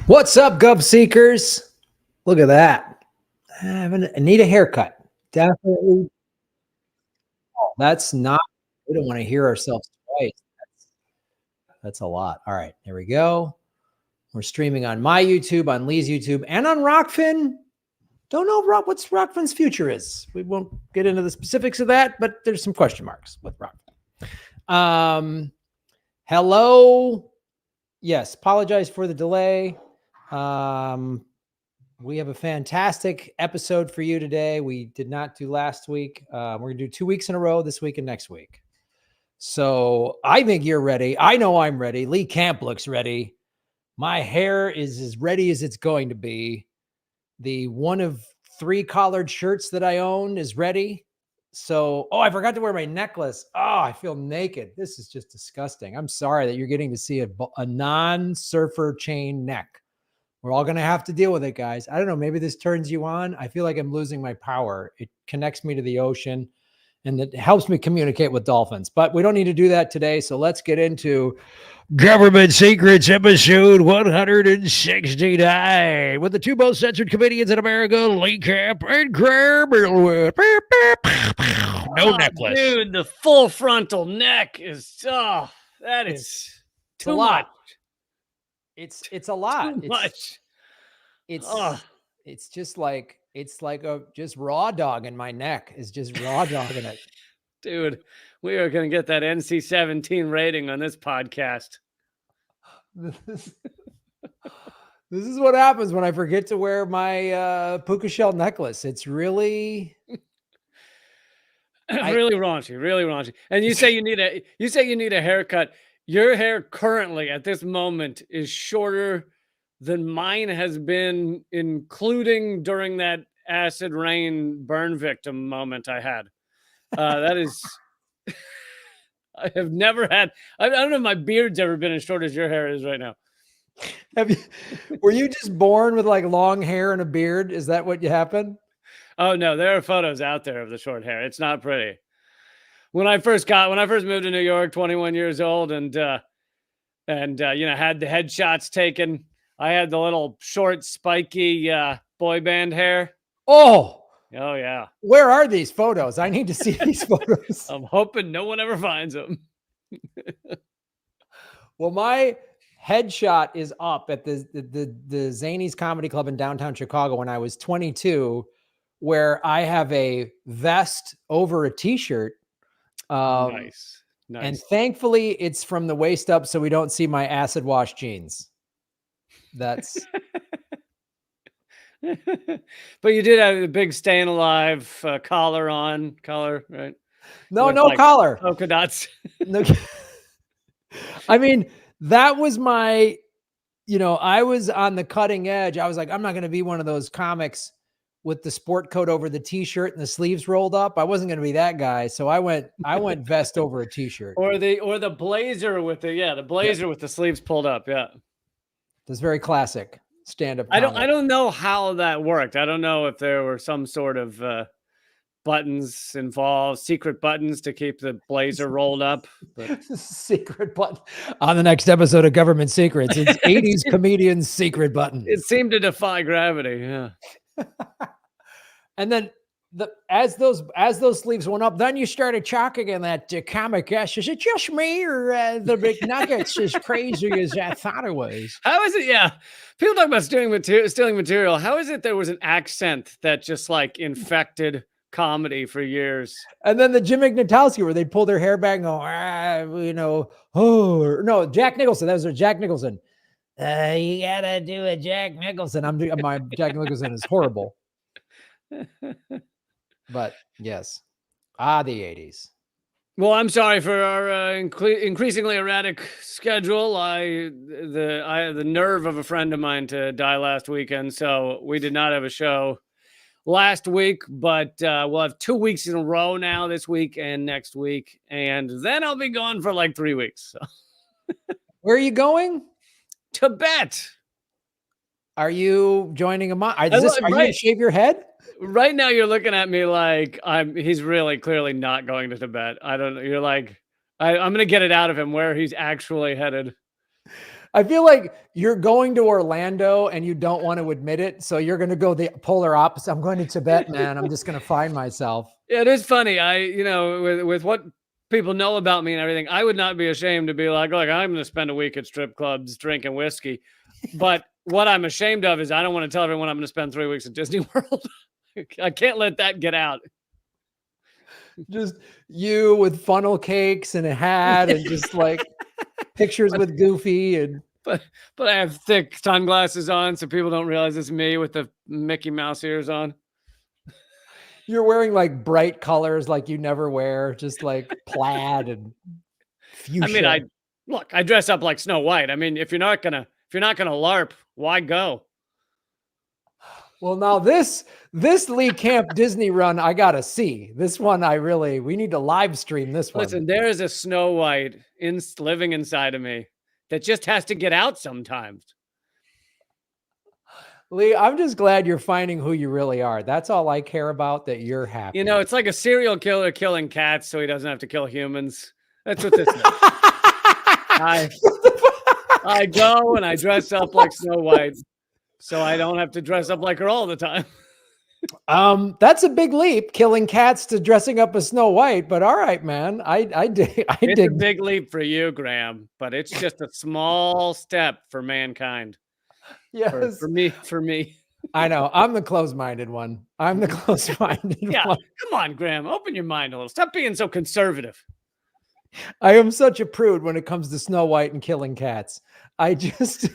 What's up, Gov Seekers? Look at that. I need a haircut. Definitely. That's not, we don't want to hear ourselves twice. That's a lot. All right, there we go. We're streaming on my YouTube, on Lee's YouTube, and on Rockfin. Don't know what's Rockfin's future is. We won't get into the specifics of that, but there's some question marks with Rockfin. Hello. Yes, apologize for the delay. We have a fantastic episode for you today. We did not do last week. We're going to do 2 weeks in a row, this week and next week. So I think you're ready. I know I'm ready. Lee Camp looks ready. My hair is as ready as it's going to be. The one of 3 collared shirts that I own is ready. So, I forgot to wear my necklace. Oh, I feel naked. This is just disgusting. I'm sorry that you're getting to see a non-surfer chain neck. We're all going to have to deal with it, guys. I don't know. Maybe this turns you on. I feel like I'm losing my power. It connects me to the ocean and it helps me communicate with dolphins. But we don't need to do that today. So let's get into Government Secrets episode 169 with the 2 most censored comedians in America, Lee Camp and Graham Millwood. No necklace. Dude, the full frontal neck is, that is too much. It's a lot. Too much. It's just like just raw dog in my neck is just raw dogging it. Dude, we are going to get that NC-17 rating on this podcast. This is what happens when I forget to wear my puka shell necklace. It's really really raunchy. And you say you need a haircut. Your hair currently at this moment is shorter than mine has been, including during that acid rain burn victim moment I had. That is, I have never had, I don't know if my beard's ever been as short as your hair is right now. Were you just born with like long hair and a beard? Is that what happened? Oh no, there are photos out there of the short hair. It's not pretty. When I first moved to New York, 21 years old, and had the headshots taken, I had the little short, spiky boy band hair. Oh yeah. Where are these photos? I need to see these photos. I'm hoping no one ever finds them. Well, my headshot is up at the Zanies Comedy Club in downtown Chicago when I was 22, where I have a vest over a t-shirt. Nice. And thankfully it's from the waist up, so we don't see my acid wash jeans. That's but you did have the big staying alive collar, right? No collar. Polka dots. No. I mean, that was my, I was on the cutting edge. I was like, I'm not going to be one of those comics with the sport coat over the t-shirt and the sleeves rolled up. I wasn't going to be that guy. So I went vest over a t-shirt. Or the blazer with with the sleeves pulled up. Yeah. That's very classic stand-up comedy. I don't know how that worked. I don't know if there were some sort of buttons involved, secret buttons to keep the blazer rolled up. But... secret button on the next episode of Government Secrets. It's 80s comedians' secret button. It seemed to defy gravity. Yeah. And then as those sleeves went up, then you started chalking in that comic. Yes, is it just me or the McNuggets as crazy as I thought it was? How is it? Yeah, people talk about stealing material. How is it there was an accent that just like infected comedy for years? And then the Jim Ignatowski, where they pull their hair back and go, no, Jack Nicholson. That was Jack Nicholson. You gotta do a Jack Nicholson. My Jack Nicholson is horrible. But yes, the 80s. Well, I'm sorry for our increasingly erratic schedule. The nerve of a friend of mine to die last weekend, so we did not have a show last week. But we'll have 2 weeks in a row now, this week and next week, and then I'll be gone for like 3 weeks. So. Where are you going? Tibet. Are you joining a mob? Are you going to shave your head? Right now, you're looking at me like he's really clearly not going to Tibet. I don't know. You're like, I'm going to get it out of him where he's actually headed. I feel like you're going to Orlando and you don't want to admit it. So you're going to go the polar opposite. I'm going to Tibet, man. I'm just going to find myself. Yeah, it is funny. With what people know about me and everything, I would not be ashamed to be like, look, I'm going to spend a week at strip clubs drinking whiskey. But what I'm ashamed of is I don't want to tell everyone I'm going to spend 3 weeks at Disney World. I can't let that get out. Just you with funnel cakes and a hat and just like pictures with Goofy and. But I have thick sunglasses on so people don't realize it's me with the Mickey Mouse ears on. You're wearing like bright colors like you never wear, just like plaid and fuchsia. I mean, I dress up like Snow White. I mean, if you're not gonna LARP, why go? Well, now this Lee Camp Disney run, I gotta see. This one, we need to live stream this one. Listen, there is a Snow White living inside of me that just has to get out sometimes. Lee, I'm just glad you're finding who you really are. That's all I care about, that you're happy. You know, it's like a serial killer killing cats so he doesn't have to kill humans. That's what this is. I go and I dress up like Snow White so I don't have to dress up like her all the time. That's a big leap, killing cats to dressing up as Snow White, but all right, man. It's a big leap for you, Graham, but it's just a small step for mankind. Yes. For me. I know. I'm the closed-minded one. I'm the closed-minded one. Come on, Graham. Open your mind a little. Stop being so conservative. I am such a prude when it comes to Snow White and killing cats. I just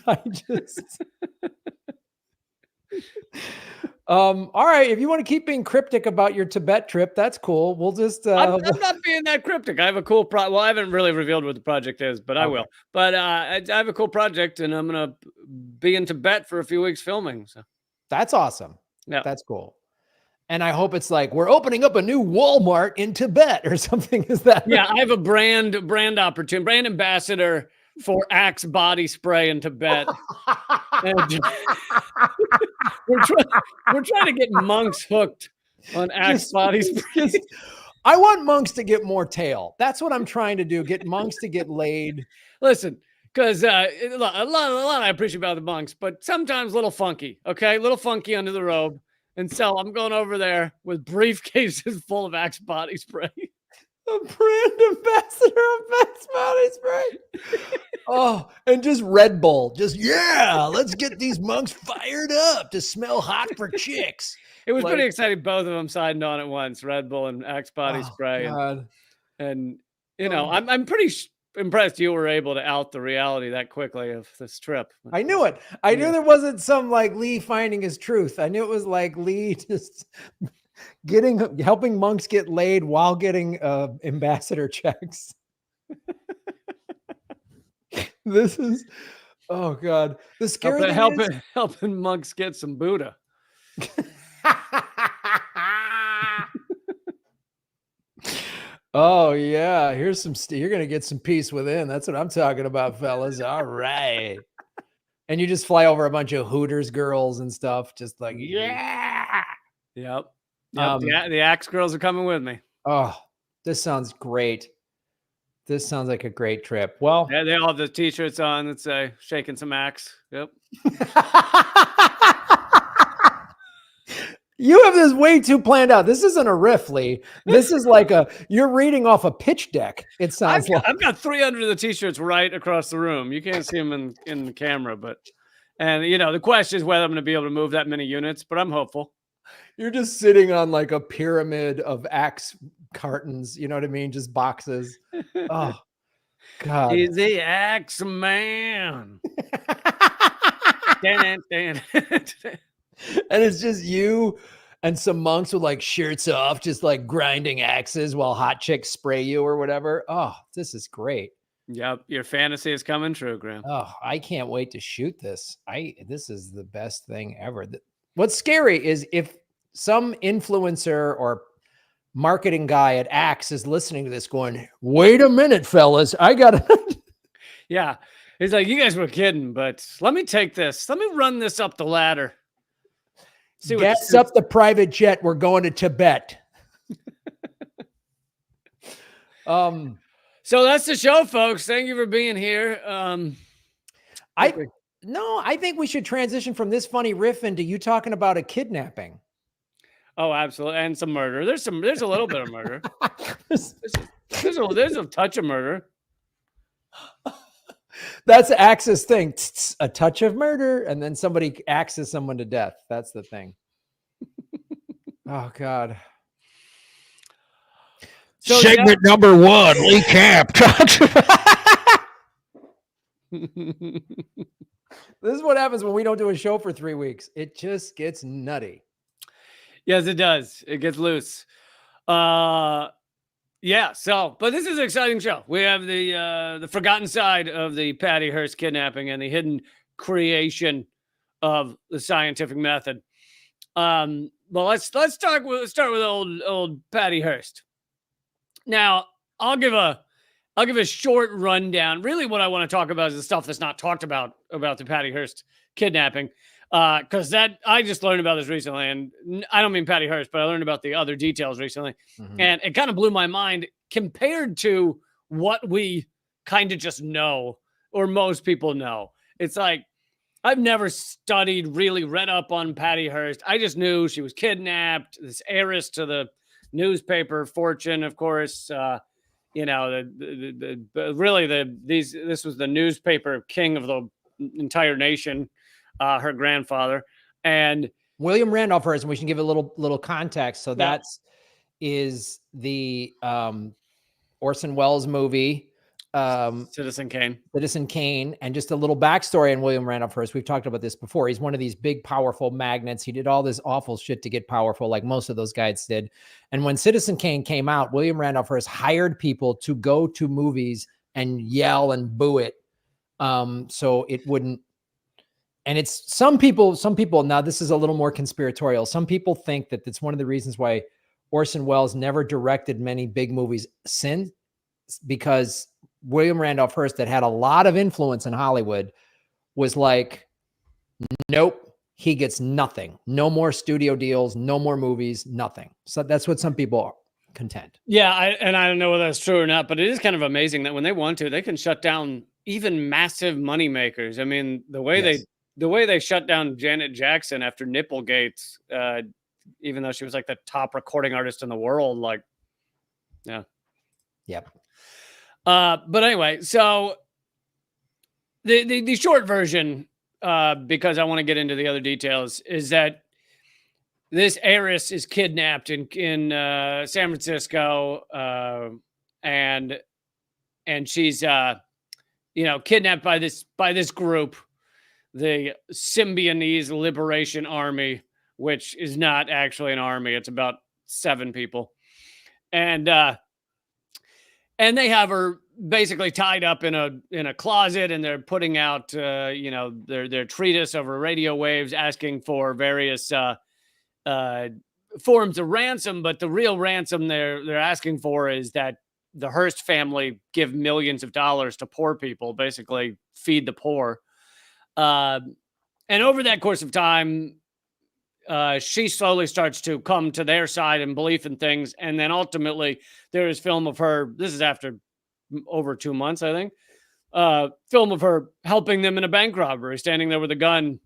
all right. If you want to keep being cryptic about your Tibet trip, that's cool. We'll just I'm not being that cryptic. I have a cool well, I haven't really revealed what the project is, but I will. But I have a cool project and I'm gonna be in Tibet for a few weeks filming. So that's awesome. Yeah, that's cool. And I hope it's like we're opening up a new Walmart in Tibet or something. Is that? Yeah, I have a brand opportunity, brand ambassador for Axe body spray in Tibet. And we're trying to get monks hooked on Axe body spray. I want monks to get more tail. That's what I'm trying to do. Get monks to get laid. Listen, because a lot I appreciate about the monks, but sometimes a little funky. Okay, a little funky under the robe. And so I'm going over there with briefcases full of Axe body spray. A brand ambassador of Axe body spray. Oh, and just Red Bull. Just, let's get these monks fired up to smell hot for chicks. It was pretty exciting. Both of them signed on at once, Red Bull and Axe body spray. And you know, I'm pretty impressed you were able to out the reality that quickly of this trip. I knew it. I knew there wasn't some like Lee finding his truth. I knew it was like Lee just helping monks get laid while getting ambassador checks. This is, oh God, the scary thing helping monks get some Buddha. Oh yeah, here's some. You're gonna get some peace within. That's what I'm talking about, fellas. All right. And you just fly over a bunch of Hooters girls and stuff, just like Yep. The Axe girls are coming with me. Oh, this sounds great. This sounds like a great trip. Well, yeah, they all have the t-shirts on that say "Shaking some Axe." Yep. You have this way too planned out. This isn't a riff, Lee. This is like you're reading off a pitch deck. It sounds like I've got 300 of the t-shirts right across the room. You can't see them in the camera, and you know, the question is whether I'm going to be able to move that many units, but I'm hopeful. You're just sitting on like a pyramid of Axe cartons. You know what I mean? Just boxes. Oh God. He's the Axe man. And it's just you and some monks with like shirts off, just like grinding axes while hot chicks spray you or whatever. Oh, this is great. Yep. Your fantasy is coming true, Graham. Oh, I can't wait to shoot this. This is the best thing ever. What's scary is if some influencer or marketing guy at Axe is listening to this going, wait a minute, fellas, I got to. Yeah. He's like, you guys were kidding, but let me take this. Let me run this up the ladder. Gas up the private jet. We're going to Tibet. So that's the show, folks. Thank you for being here. I think we should transition from this funny riff into you talking about a kidnapping. Oh, absolutely. And some murder. There's a little bit of murder. There's a touch of murder. That's the Axis thing. A touch of murder, and then somebody axes someone to death. That's the thing. Oh God. So, segment number 1, Lee Camp. This is what happens when we don't do a show for 3 weeks. It just gets nutty. Yes, it does. It gets loose. Yeah. So, but this is an exciting show. We have the forgotten side of the Patty Hearst kidnapping and the hidden creation of the scientific method. Well, let's start with old Patty Hearst. Now, I'll give a short rundown. Really, what I want to talk about is the stuff that's not talked about the Patty Hearst kidnapping. Because I just learned about this recently, and I don't mean Patty Hearst, but I learned about the other details recently, and it kind of blew my mind compared to what we kind of just know, or most people know. It's like, I've never really read up on Patty Hearst. I just knew she was kidnapped, this heiress to the newspaper fortune, of course. This was the newspaper king of the entire nation. Her grandfather, and William Randolph Hearst, and we should give a little context. So is the Orson Welles movie, Citizen Kane, and just a little backstory on William Randolph Hearst. We've talked about this before. He's one of these big, powerful magnates. He did all this awful shit to get powerful, like most of those guys did. And when Citizen Kane came out, William Randolph Hearst hired people to go to movies and yell and boo it, so it wouldn't. And it's some people, now this is a little more conspiratorial. Some people think that it's one of the reasons why Orson Welles never directed many big movies since, because William Randolph Hearst, that had a lot of influence in Hollywood, was like, nope, he gets nothing. No more studio deals, no more movies, nothing. So that's what some people contend. Yeah, I don't know whether that's true or not, but it is kind of amazing that when they want to, they can shut down even massive money makers. I mean, the way they shut down Janet Jackson after Nipplegate, even though she was like the top recording artist in the world, like, yeah. Yep. But anyway, so the short version, because I want to get into the other details, is that this heiress is kidnapped in San Francisco, and she's kidnapped by this group, the Symbionese Liberation Army, which is not actually an army. It's about 7 people. And they have her basically tied up in a closet, and they're putting out, their treatise over radio waves, asking for various forms of ransom. But the real ransom they're asking for is that the Hearst family give millions of dollars to poor people, basically feed the poor. And over that course of time, she slowly starts to come to their side and belief in things. And then ultimately there is film of her. This is after over 2 months, I think, film of her helping them in a bank robbery, standing there with a gun.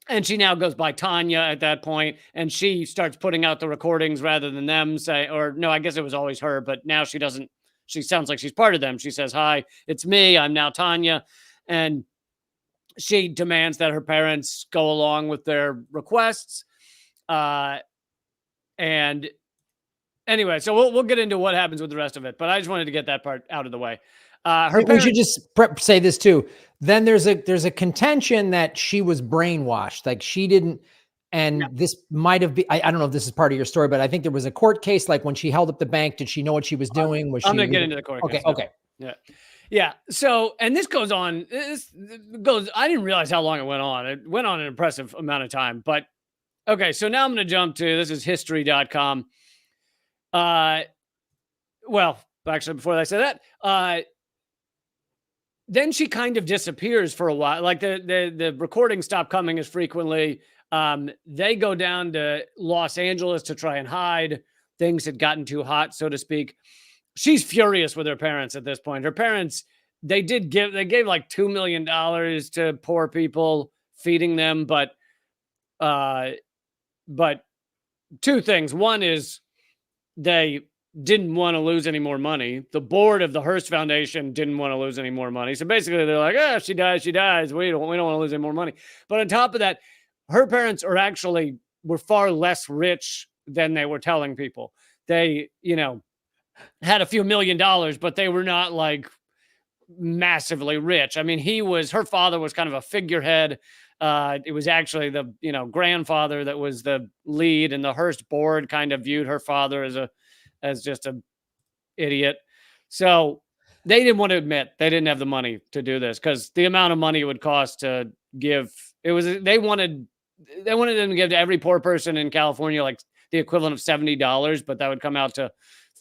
And she now goes by Tanya at that point, and she starts putting out the recordings rather than them say, or no, I guess it was always her, but now she sounds like she's part of them. She says, "Hi, it's me. I'm now Tanya." And she demands that her parents go along with their requests. And anyway, so we'll get into what happens with the rest of it, but I just wanted to get that part out of the way. We should just say this too. Then there's a contention that she was brainwashed, like she didn't. And this might have been, I don't know if this is part of your story, but I think there was a court case. Like when she held up the bank, did she know what she was doing? I'm going to get into the court case. Okay. Yeah. Yeah. So, and this goes on, I didn't realize how long it went on. It went on an impressive amount of time, but okay. So now I'm going to jump to, this is history.com. Well, actually, before I say that, then she kind of disappears for a while. Like the recordings stop coming as frequently. They go down to Los Angeles to try and hide. Things had gotten too hot, so to speak. She's furious with her parents at this point. Her parents they gave like $2 million to poor people, feeding them. But two things. One is they didn't want to lose any more money. The board of the Hearst Foundation didn't want to lose any more money. So basically they're like, if she dies, she dies. We don't want to lose any more money. But on top of that, her parents were far less rich than they were telling people. They, had a few $1 million, but they were not like massively rich. I mean, her father was kind of a figurehead. It was actually the, grandfather that was the lead, and the Hearst board kind of viewed her father as just a idiot. So they didn't want to admit they didn't have the money to do this, because the amount of money it would cost to give, they wanted them to give to every poor person in California like the equivalent of $70, but that would come out to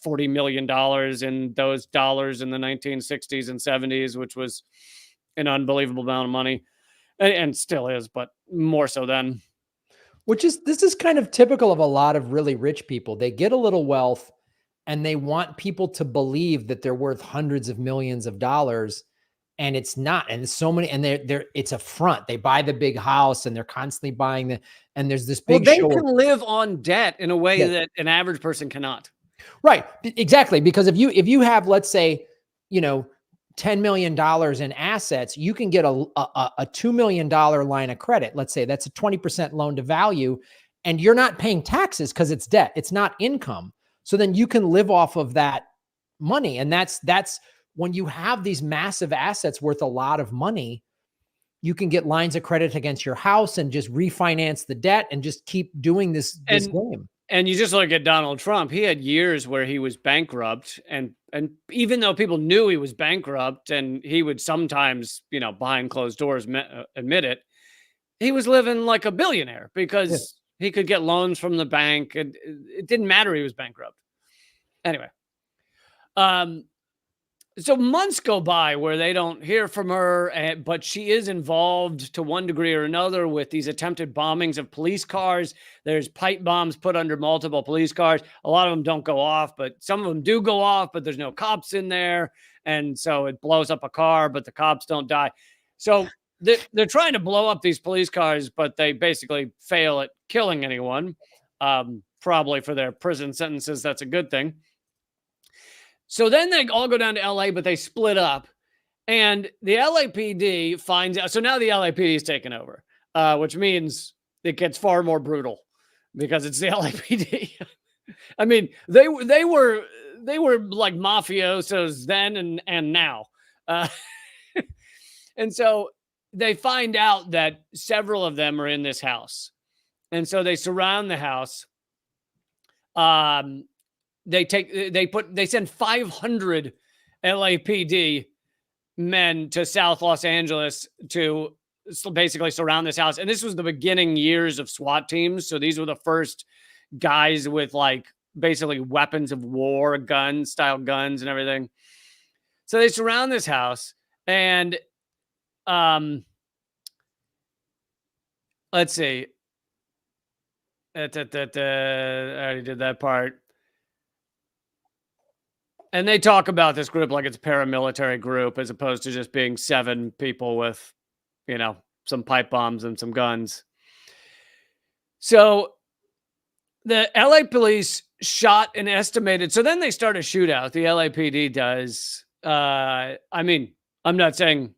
$40 million in those dollars in the 1960s and 70s, which was an unbelievable amount of money, and still is, but more so then. This is kind of typical of a lot of really rich people. They get a little wealth and they want people to believe that they're worth hundreds of millions of dollars, and it's not. And so many, and it's a front. They buy the big house and they're constantly buying and there's this big they can live on debt in a way that an average person cannot. Right. Exactly. Because if you have, let's say, $10 million in assets, you can get a $2 million line of credit. Let's say that's a 20% loan to value, and you're not paying taxes because it's debt. It's not income. So then you can live off of that money. And that's when you have these massive assets worth a lot of money, you can get lines of credit against your house and just refinance the debt and just keep doing this game. And you just look at Donald Trump. He had years where he was bankrupt, and even though people knew he was bankrupt, and he would sometimes, behind closed doors admit it, he was living like a billionaire because he could get loans from the bank, and it didn't matter he was bankrupt. Anyway, so months go by where they don't hear from her, but she is involved to one degree or another with these attempted bombings of police cars. There's pipe bombs put under multiple police cars. A lot of them don't go off, but some of them do go off, but there's no cops in there. And so it blows up a car, but the cops don't die. So they're trying to blow up these police cars, but they basically fail at killing anyone. Probably for their prison sentences, that's a good thing. So then they all go down to LA, but they split up, and the LAPD finds out. So now the LAPD is taken over, which means it gets far more brutal because it's the LAPD. I mean, they were like mafiosos then and now. And so they find out that several of them are in this house. And so they surround the house. They send 500 LAPD men to South Los Angeles to basically surround this house. And this was the beginning years of SWAT teams. So these were the first guys with like basically weapons of war, style guns and everything. So they surround this house, and let's see. I already did that part. And they talk about this group like it's a paramilitary group as opposed to just being 7 people with, some pipe bombs and some guns. So the LA police shot an estimated. So then they start a shootout. The LAPD does. I mean, I'm not saying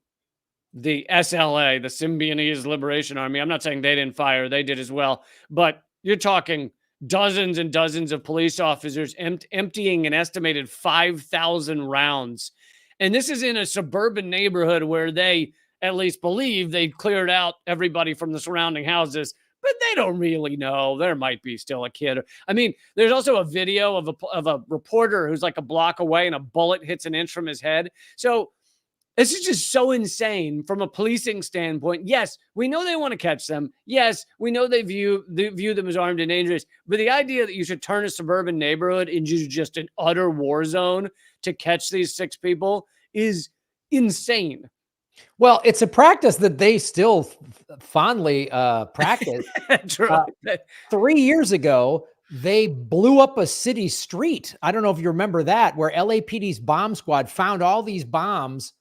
the SLA, the Symbionese Liberation Army, I'm not saying they didn't fire. They did as well. But you're talking dozens and dozens of police officers emptying an estimated 5,000 rounds. And this is in a suburban neighborhood where they at least believe they cleared out everybody from the surrounding houses, but they don't really know. There might be still a kid. I mean, there's also a video of a reporter who's like a block away and a bullet hits an inch from his head. So this is just so insane from a policing standpoint. Yes, we know they want to catch them. Yes, we know they view them as armed and dangerous. But the idea that you should turn a suburban neighborhood into just an utter war zone to catch these 6 people is insane. Well, it's a practice that they still fondly practice. 3 years ago, they blew up a city street. I don't know if you remember that, where LAPD's bomb squad found all these bombs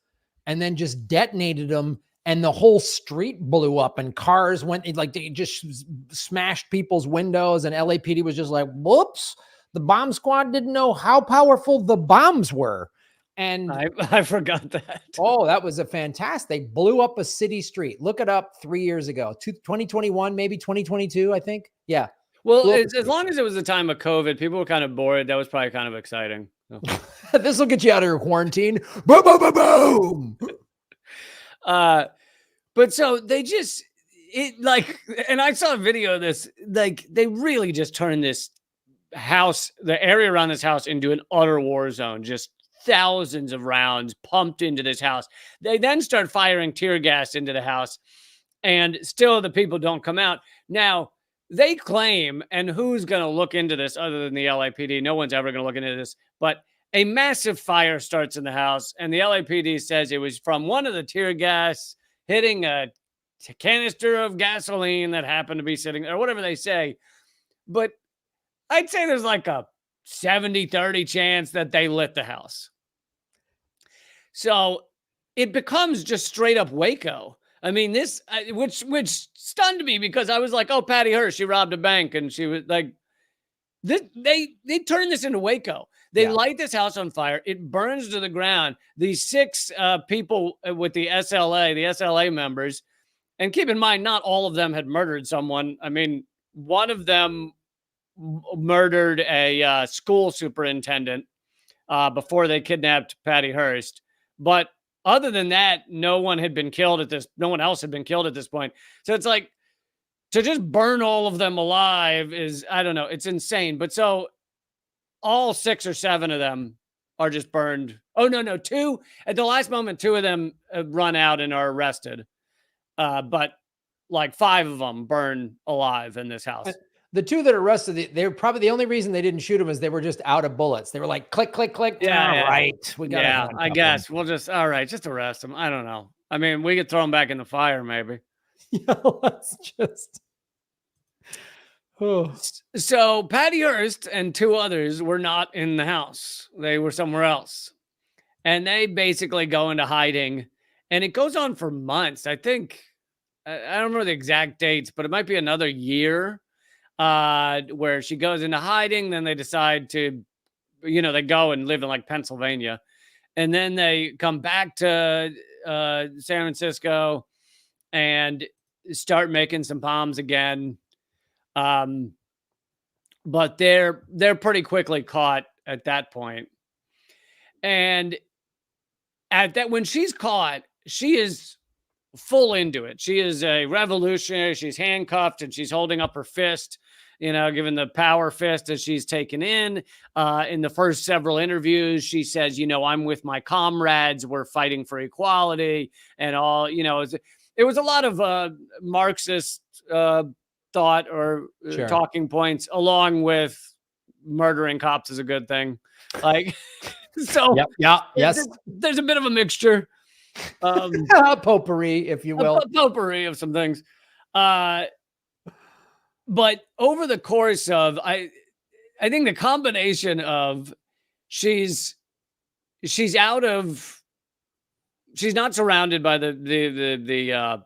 and then just detonated them. And the whole street blew up and cars went like they just smashed people's windows. And LAPD was just like, whoops, the bomb squad didn't know how powerful the bombs were. And I forgot that. Oh, that was a fantastic. They blew up a city street. Look it up 3 years ago, 2021, maybe 2022, I think. Yeah. Well, as long as it was the time of COVID, people were kind of bored. That was probably kind of exciting. So. This will get you out of your quarantine. Boom, boom, boom, boom. But so they just, and I saw a video of this, like they really just turned this house, the area around this house into an utter war zone, just thousands of rounds pumped into this house. They then start firing tear gas into the house and still the people don't come out. Now they claim, and who's going to look into this other than the LAPD? No one's ever going to look into this, but a massive fire starts in the house, and the LAPD says it was from one of the tear gas hitting a canister of gasoline that happened to be sitting there, or whatever they say. But I'd say there's like a 70-30 chance that they lit the house. So it becomes just straight up Waco. I mean, this, which stunned me because I was like, oh, Patty Hearst, she robbed a bank. And she was like, they turned this into Waco. They light this house on fire. It burns to the ground. These 6 people with the SLA members, and keep in mind, not all of them had murdered someone. I mean, one of them murdered a school superintendent before they kidnapped Patty Hearst. But other than that, no one else had been killed at this point. So it's like, to just burn all of them alive is, I don't know, it's insane. But so all 6 or 7 of them are just burned. Oh, no, 2. At the last moment, 2 of them run out and are arrested. But like 5 of them burn alive in this house. The 2 that are arrested, they're probably the only reason they didn't shoot them is they were just out of bullets. They were like, click, click, click. Yeah, right. We got I guess we'll just, all right, just arrest them. I don't know. I mean, we could throw them back in the fire, maybe. Yeah, let's just. Oh. So Patty Hearst and 2 others were not in the house. They were somewhere else. And they basically go into hiding. And it goes on for months. I think, I don't remember the exact dates, but it might be another year where she goes into hiding. Then they decide to, they go and live in like Pennsylvania. And then they come back to San Francisco and start making some bombs again. But they're pretty quickly caught at that point. And at that, when she's caught, she is full into it. She is a revolutionary. She's handcuffed and she's holding up her fist, given the power fist as she's taken in the first several interviews. She says, I'm with my comrades. We're fighting for equality and all, it was a lot of Marxist, thought or talking points, along with murdering cops is a good thing. Like, so yes, there's a bit of a mixture, potpourri, if you will, a potpourri of some things. But over the course of, I think the combination of she's not surrounded by the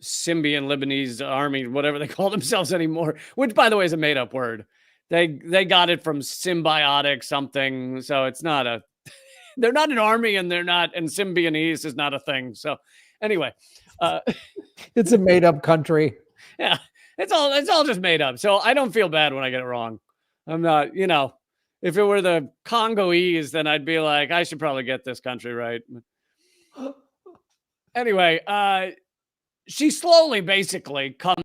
Symbian Lebanese army, whatever they call themselves anymore, which by the way is a made up word. They got it from symbiotic something. So it's not they're not an army and Symbionese is not a thing. So anyway, it's a made up country. Yeah. It's all just made up. So I don't feel bad when I get it wrong. I'm not, if it were the Congolese, then I'd be like, I should probably get this country right. Anyway, she slowly basically comes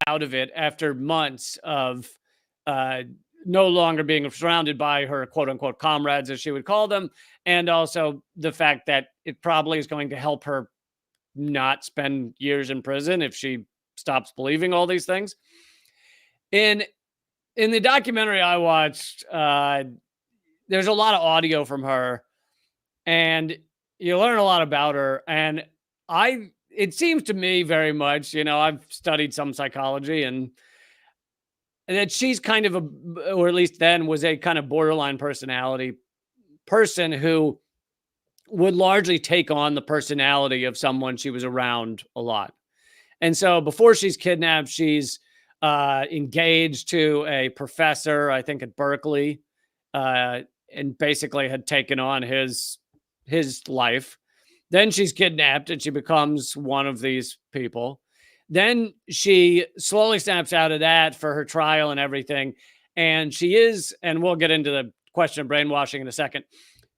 out of it after months of no longer being surrounded by her quote unquote comrades, as she would call them. And also the fact that it probably is going to help her not spend years in prison if she stops believing all these things. In the documentary I watched, there's a lot of audio from her and you learn a lot about her. And it seems to me very much, I've studied some psychology and that she's kind of or at least then was a kind of borderline personality person who would largely take on the personality of someone she was around a lot. And so before she's kidnapped, she's engaged to a professor, I think at Berkeley, and basically had taken on his life. Then she's kidnapped and she becomes one of these people. Then she slowly snaps out of that for her trial and everything. And she is, and we'll get into the question of brainwashing in a second,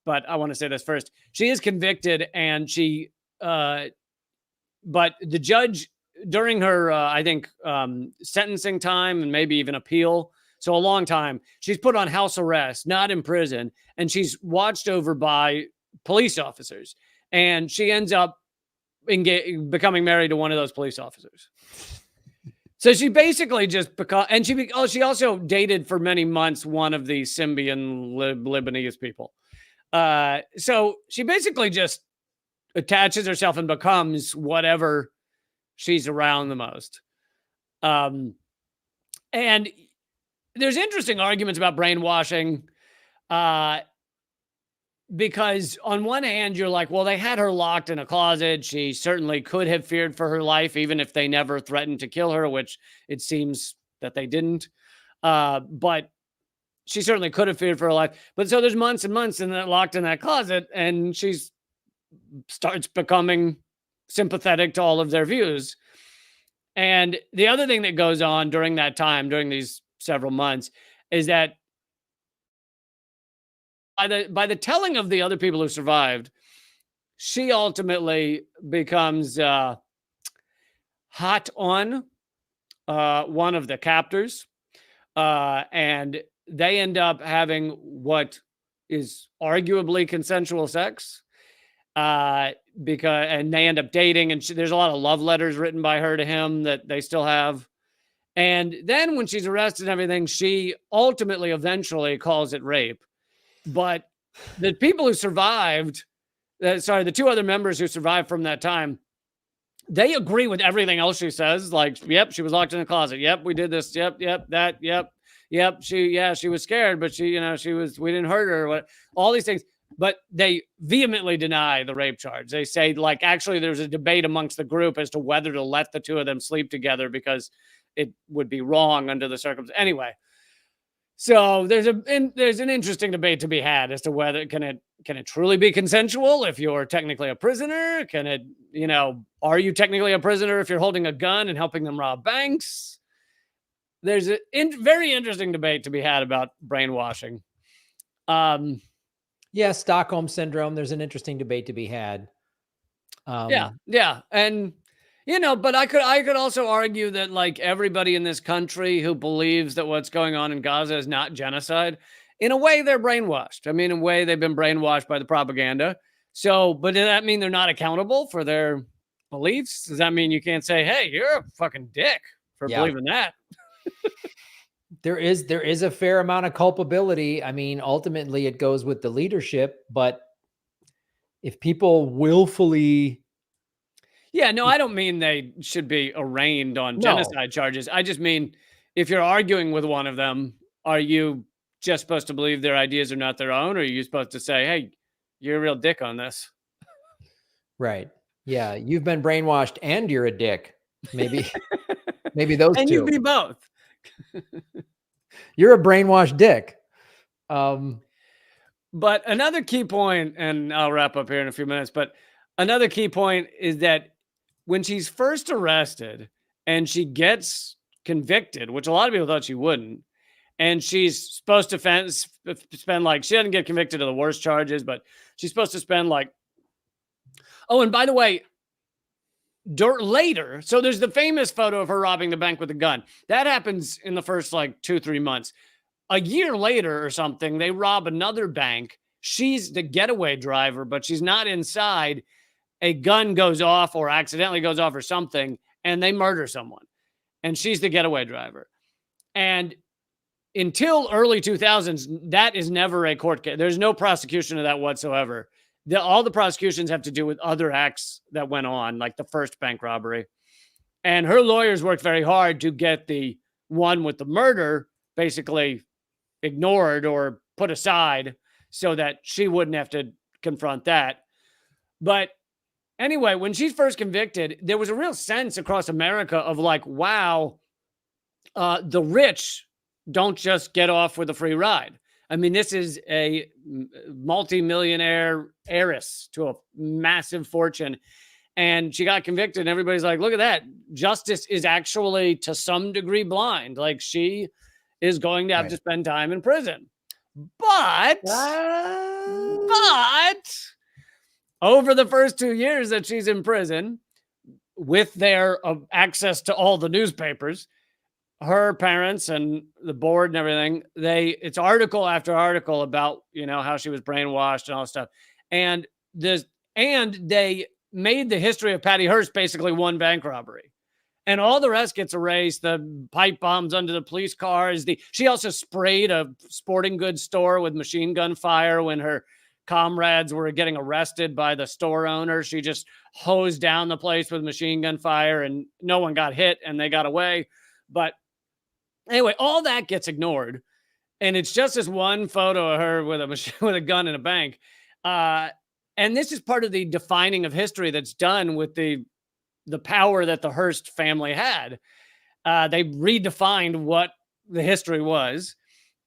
but I want to say this first. She is convicted, and she, but the judge during her, I think, sentencing time and maybe even appeal, so a long time, she's put on house arrest, not in prison, and she's watched over by police officers. And she ends up becoming married to one of those police officers. So she basically just and she also dated for many months one of the Symbian Lebanese people. So she basically just attaches herself and becomes whatever she's around the most. And there's interesting arguments about brainwashing, because on one hand, you're like, well, they had her locked in a closet. She certainly could have feared for her life, even if they never threatened to kill her, which it seems that they didn't. But she certainly could have feared for her life. But so there's months and months in that locked in that closet, and she starts becoming sympathetic to all of their views. And the other thing that goes on during that time, during these several months, is that by the telling of the other people who survived, she ultimately becomes hot on one of the captors, and they end up having what is arguably consensual sex, and they end up dating, and there's a lot of love letters written by her to him that they still have. And then when she's arrested and everything, she ultimately eventually calls it rape. But the people who survived, the two other members who survived from that time, they agree with everything else she says. Like, yep, she was locked in a closet. Yep, we did this. Yep, that. Yep, she was scared, but we didn't hurt her. What, all these things. But they vehemently deny the rape charge. They say, like, actually, there's a debate amongst the group as to whether to let the two of them sleep together because it would be wrong under the circumstances. Anyway. So there's an interesting debate to be had as to whether can it truly be consensual if you're technically a prisoner? Are you technically a prisoner if you're holding a gun and helping them rob banks? There's a very interesting debate to be had about brainwashing. Yeah, Stockholm syndrome. There's an interesting debate to be had. Yeah, and. But I could also argue that, like, everybody in this country who believes that what's going on in Gaza is not genocide, in a way, they're brainwashed. I mean, in a way, they've been brainwashed by the propaganda. So, but does that mean they're not accountable for their beliefs? Does that mean you can't say, hey, you're a fucking dick for believing that? There is a fair amount of culpability. I mean, ultimately, it goes with the leadership. But if people willfully... Yeah, no, I don't mean they should be arraigned on genocide charges. I just mean, if you're arguing with one of them, are you just supposed to believe their ideas are not their own? Or are you supposed to say, hey, you're a real dick on this? Right. Yeah. You've been brainwashed and you're a dick. Maybe those and two. You be both. You're a brainwashed dick. But another key point, and I'll wrap up here in a few minutes, but another key point is that when she's first arrested and she gets convicted, which a lot of people thought she wouldn't, and she's supposed to spend, like, she doesn't get convicted of the worst charges, but she's supposed to spend, like, oh, and by the way, later, so there's the famous photo of her robbing the bank with a gun. That happens in the first, like, 2-3 months. A year later or something, they rob another bank. She's the getaway driver, but she's not inside. A gun goes off or accidentally goes off or something, and they murder someone. And she's the getaway driver. And until early 2000s, that is never a court case. There's no prosecution of that whatsoever. All the prosecutions have to do with other acts that went on, like the first bank robbery. And her lawyers worked very hard to get the one with the murder basically ignored or put aside so that she wouldn't have to confront that. But anyway, when she's first convicted, there was a real sense across America of like, wow, the rich don't just get off with a free ride. I mean, this is a multi-millionaire heiress to a massive fortune. And she got convicted, and everybody's like, look at that. Justice is actually to some degree blind. Like, she is going to have to spend time in prison. But over the first 2 years that she's in prison, with their access to all the newspapers, her parents and the board and everything, it's article after article about, how she was brainwashed and all this stuff. And they made the history of Patty Hearst basically one bank robbery. And all the rest gets erased. The pipe bombs under the police cars. She also sprayed a sporting goods store with machine gun fire when her comrades were getting arrested by the store owner. She just hosed down the place with machine gun fire, and no one got hit, and they got away. But anyway, all that gets ignored, and it's just this one photo of her with a gun in a bank. And this is part of the defining of history that's done with the power that the Hearst family had. They redefined what the history was.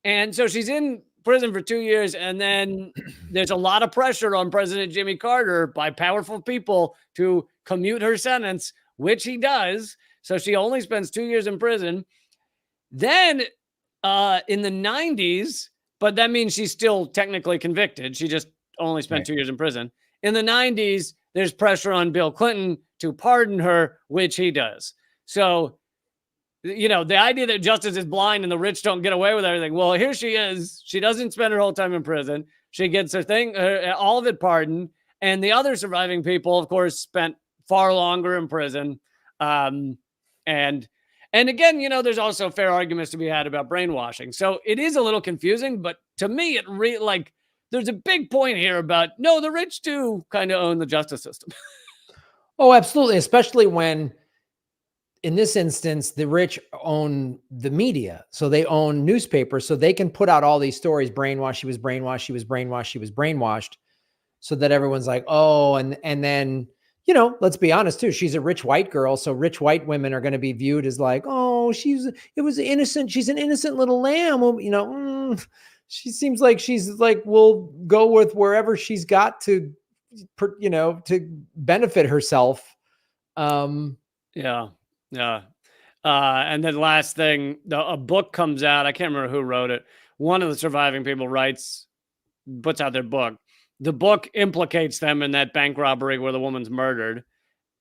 And so she's in prison for 2 years. And then there's a lot of pressure on President Jimmy Carter by powerful people to commute her sentence, which he does. So she only spends 2 years in prison. Then in the 90s, but that means she's still technically convicted. She just only spent 2 years in prison. In the 90s, there's pressure on Bill Clinton to pardon her, which he does. So, the idea that justice is blind and the rich don't get away with everything. Well, here she is. She doesn't spend her whole time in prison. She gets all of it pardoned. And the other surviving people, of course, spent far longer in prison. And again, there's also fair arguments to be had about brainwashing. So it is a little confusing, but to me, there's a big point here about, no, the rich do kind of own the justice system. Oh, absolutely. Especially when, in this instance, the rich own the media. So they own newspapers. So they can put out all these stories, brainwashed, she was brainwashed, she was brainwashed, she was brainwashed. So that everyone's like, oh, and then, let's be honest too. She's a rich white girl. So rich white women are going to be viewed as like, oh, it was innocent. She's an innocent little lamb. Well, she seems like she's like, we'll go with wherever she's got to benefit herself. Yeah. And then last thing, a book comes out. I can't remember who wrote it. One of the surviving people puts out their book. The book implicates them in that bank robbery where the woman's murdered,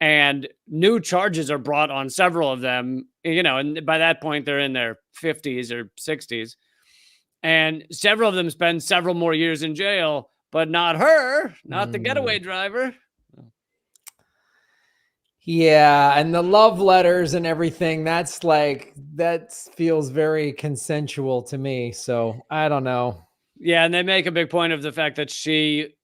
and new charges are brought on several of them, and by that point they're in their 50s or 60s. And several of them spend several more years in jail, but not her, not the getaway driver. Yeah. And the love letters and everything, that feels very consensual to me. So I don't know. Yeah. And they make a big point of the fact that she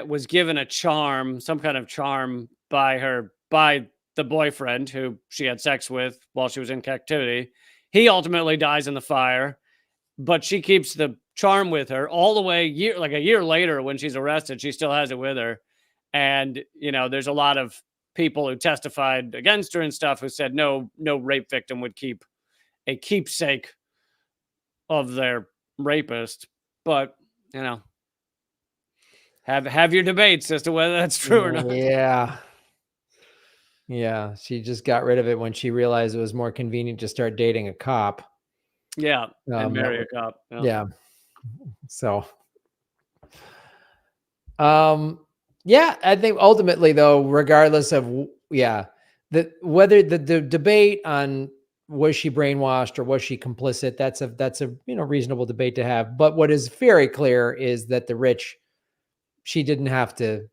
was given a charm, some kind of charm by the boyfriend who she had sex with while she was in captivity. He ultimately dies in the fire, but she keeps the charm with her all the way a year later when she's arrested. She still has it with her. And, there's a lot of people who testified against her and stuff who said no rape victim would keep a keepsake of their rapist. But, have your debates as to whether that's true or not. Yeah. She just got rid of it when she realized it was more convenient to start dating a cop. Yeah. And marry a cop. Yeah. So, I think ultimately though, regardless of, whether the debate on was she brainwashed or was she complicit, that's a reasonable debate to have. But what is very clear is that the rich, she didn't have to,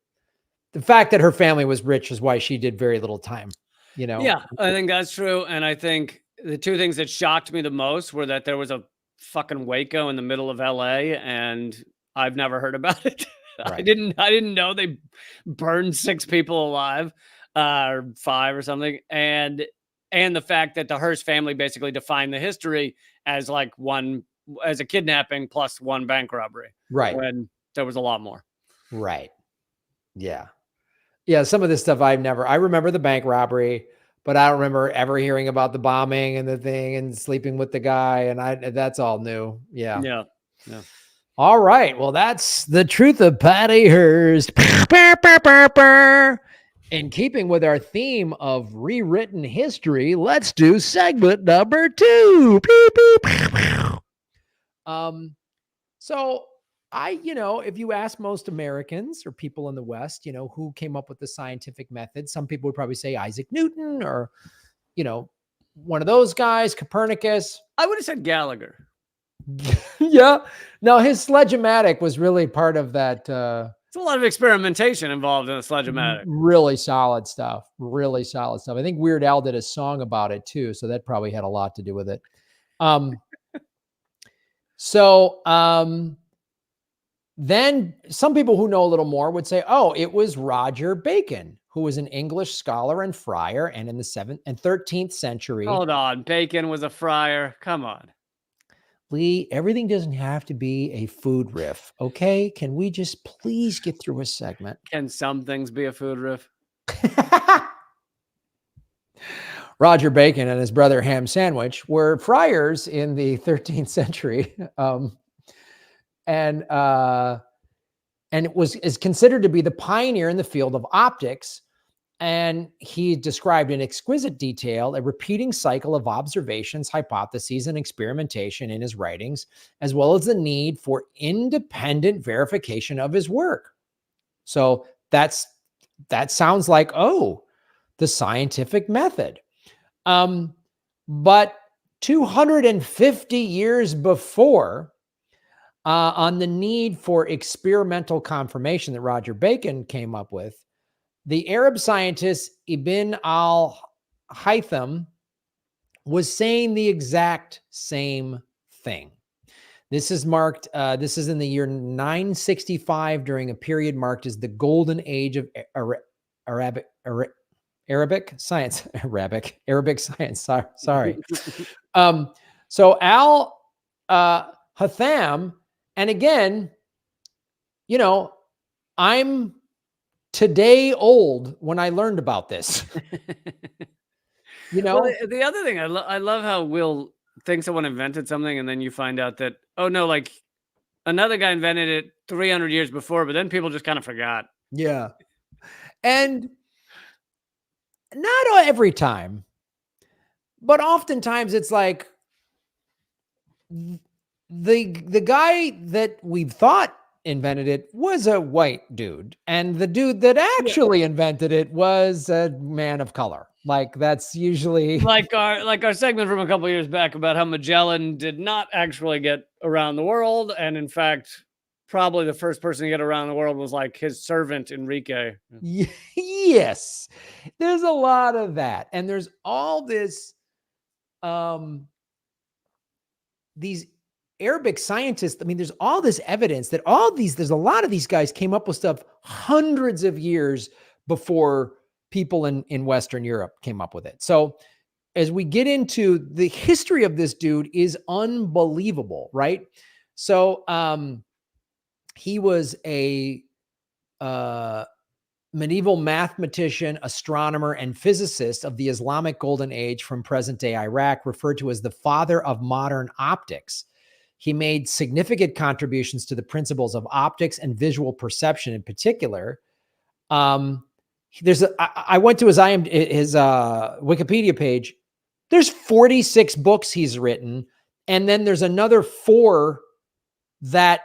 the fact that her family was rich is why she did very little time, Yeah, I think that's true. And I think the two things that shocked me the most were that there was a fucking Waco in the middle of LA, and I've never heard about it. Right. I didn't know they burned 6 people alive, or 5 or something. And the fact that the Hearst family basically defined the history as as a kidnapping plus one bank robbery. Right. When there was a lot more. Right. Yeah. Yeah, some of this stuff I remember the bank robbery, but I don't remember ever hearing about the bombing and the thing and sleeping with the guy. And that's all new. Yeah. Yeah. Yeah. All right. Well, that's the truth of Patty Hearst. In keeping with our theme of rewritten history, let's do segment number 2. So if you ask most Americans or people in the West, who came up with the scientific method, some people would probably say Isaac Newton or, one of those guys, Copernicus. I would have said Gallagher. Yeah. No, his sledge-o-matic was really part of that. It's a lot of experimentation involved in a sledge-o-matic. Really solid stuff. Really solid stuff. I think Weird Al did a song about it too, so that probably had a lot to do with it. Then some people who know a little more would say, oh, it was Roger Bacon, who was an English scholar and friar, and in the 7th and 13th century. Hold on. Bacon was a friar. Come on. Lee, everything doesn't have to be a food riff, okay? Can we just please get through a segment? Can some things be a food riff? Roger Bacon and his brother Ham Sandwich were friars in the 13th century. And it is considered to be the pioneer in the field of optics. And he described in exquisite detail a repeating cycle of observations, hypotheses, and experimentation in his writings, as well as the need for independent verification of his work. So that sounds like, the scientific method. But 250 years before, on the need for experimental confirmation that Roger Bacon came up with, the Arab scientist Ibn al-Haytham was saying the exact same thing. This is marked, this is in the year 965 during a period marked as the golden age of Arabic science. Sorry. So al-Haytham, and again, I'm today old when I learned about this. Well, the other thing, I love how we'll think someone invented something and then you find out that, oh no, like another guy invented it 300 years before, but then people just kind of forgot. Yeah. And not every time, but oftentimes it's like the guy that we thought invented it was a white dude, and the dude that actually invented it was a man of color. Like that's usually like our segment from a couple years back about how Magellan did not actually get around the world, and in fact probably the first person to get around the world was like his servant Enrique. Yes, there's a lot of that, and there's all this these Arabic scientists, I mean, there's all this evidence that there's a lot of these guys came up with stuff hundreds of years before people in Western Europe came up with it. So as we get into the history of this dude is unbelievable, right? So he was a medieval mathematician, astronomer, and physicist of the Islamic Golden Age from present-day Iraq, referred to as the father of modern optics. He made significant contributions to the principles of optics and visual perception in particular. I went to his Wikipedia page. There's 46 books he's written. And then there's another 4 that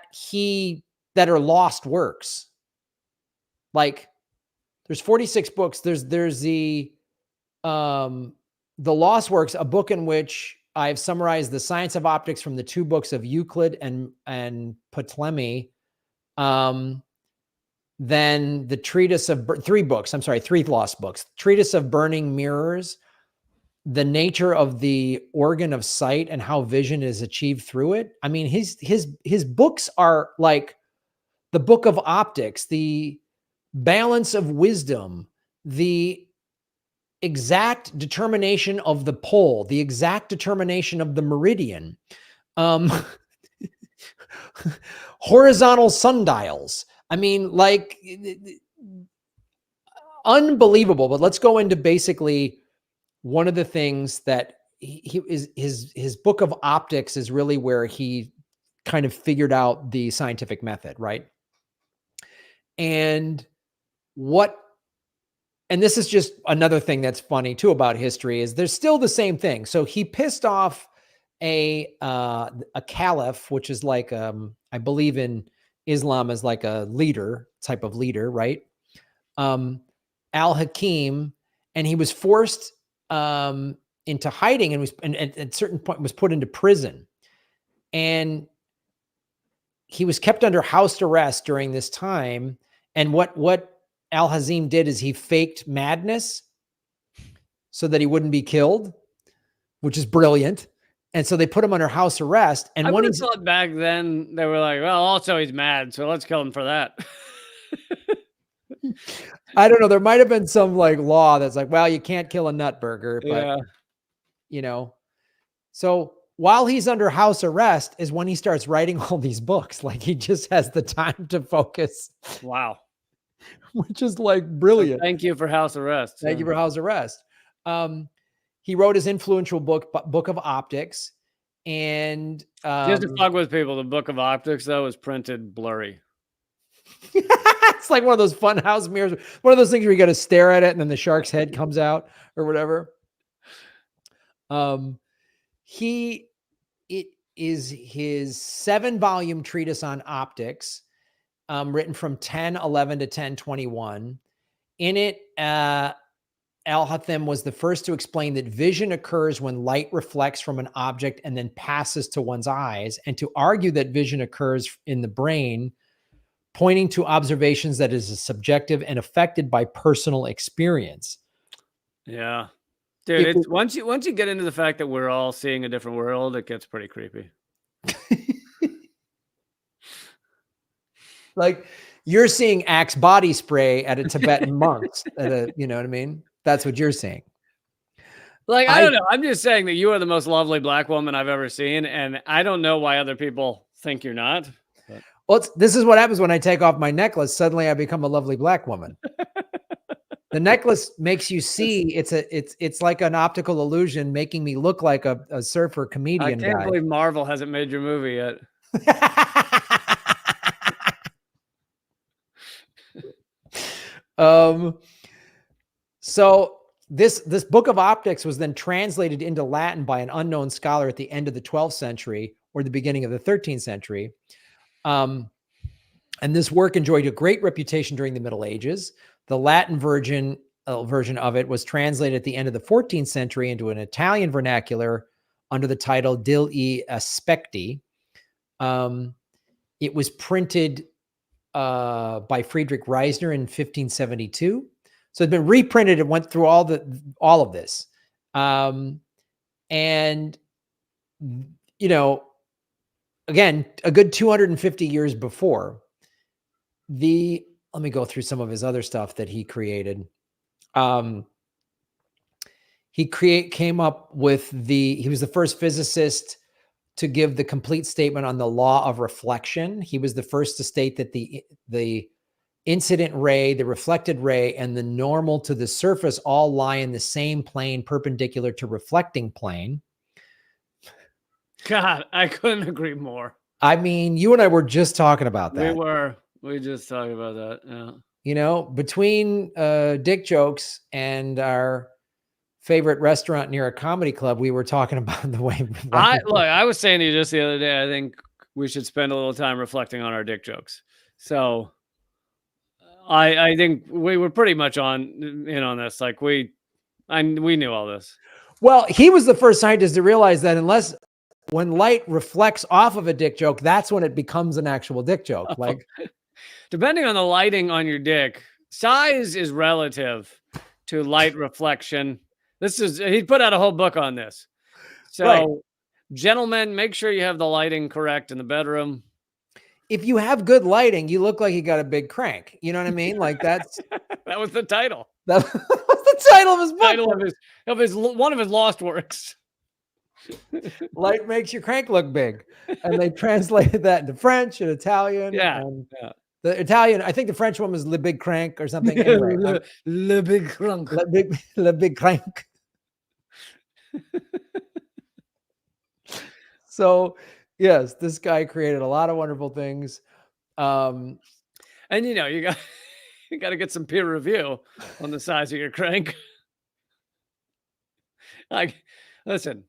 are lost works. Like there's 46 books. There's the lost works, a book in which I've summarized the science of optics from the 2 books of Euclid and Ptolemy. Then the treatise of 3 lost books. Treatise of Burning Mirrors, the nature of the organ of sight and how vision is achieved through it. I mean, his books are like the Book of Optics, the Balance of Wisdom, the exact determination of the pole, the exact determination of the meridian, horizontal sundials. I mean, like unbelievable. But let's go into basically one of the things that his book of optics is really where he kind of figured out the scientific method, right? And this is just another thing that's funny too about history is there's still the same thing. So he pissed off a caliph, which is like, I believe in Islam is like a type of leader, right? Al-Hakim, and he was forced into hiding and at a certain point was put into prison. And he was kept under house arrest during this time. And what Al-Hazim did is he faked madness so that he wouldn't be killed, which is brilliant. And so they put him under house arrest. And I when would he have thought back then they were like, well, also he's mad, so let's kill him for that. I don't know, there might have been some like law that's like, well, you can't kill a nut burger, but so while he's under house arrest is when he starts writing all these books. Like he just has the time to focus. Wow. Which is like brilliant. So thank you for house arrest. Thank you for house arrest. He wrote his influential book of Optics. And just to fuck with people, the Book of Optics, though, is printed blurry. It's like one of those fun house mirrors. One of those things where you got to stare at it and then the shark's head comes out or whatever. It is his 7-volume treatise on optics, written from 1011 to 1021. In it, Al-Hathim was the first to explain that vision occurs when light reflects from an object and then passes to one's eyes, and to argue that vision occurs in the brain, pointing to observations that is subjective and affected by personal experience. Yeah. Dude, once you get into the fact that we're all seeing a different world, it gets pretty creepy. Like you're seeing Axe body spray at a Tibetan monks you know what I mean? That's what you're saying. Like, I don't know. I'm just saying that you are the most lovely black woman I've ever seen. And I don't know why other people think you're not. But. Well, this is what happens when I take off my necklace. Suddenly I become a lovely black woman. The necklace makes you see it's like an optical illusion, making me look like a surfer comedian guy. I can't believe Marvel hasn't made your movie yet. So this book of optics was then translated into Latin by an unknown scholar at the end of the 12th century or the beginning of the 13th century. And this work enjoyed a great reputation during the Middle Ages. The Latin version of it was translated at the end of the 14th century into an Italian vernacular under the title Degli Aspecti. It was printed by Friedrich Reisner in 1572. So it's been reprinted. It went through all of this. And, you know, again, a good 250 years before let me go through some of his other stuff that he created. He came up with he was the first physicist to give the complete statement on the law of reflection. He was the first to state that the incident ray, the reflected ray, and the normal to the surface all lie in the same plane perpendicular to reflecting plane. God, I couldn't agree more. I mean, you and I were just talking about that. We just talked about that. Yeah. You know, between dick jokes and our favorite restaurant near a comedy club, we were talking about the way. I was saying to you just the other day, I think we should spend a little time reflecting on our dick jokes. So I think we were pretty much in on this. Like we knew all this. Well, he was the first scientist to realize that when light reflects off of a dick joke, that's when it becomes an actual dick joke. Like, depending on the lighting on your dick, size is relative to light reflection. He put out a whole book on this. So, right. Gentlemen, make sure you have the lighting correct in the bedroom. If you have good lighting, you look like you got a big crank. You know what I mean? Like that was the title. That was the title of his book. Title of one of his lost works. Light makes your crank look big. And they translated that into French and Italian. Yeah. And The Italian, I think the French one was Le Big Crank or something. Anyway, Le Big Crunk. Le Big Crank. So, yes, this guy created a lot of wonderful things. And you got to get some peer review on the size of your crank. Like, listen,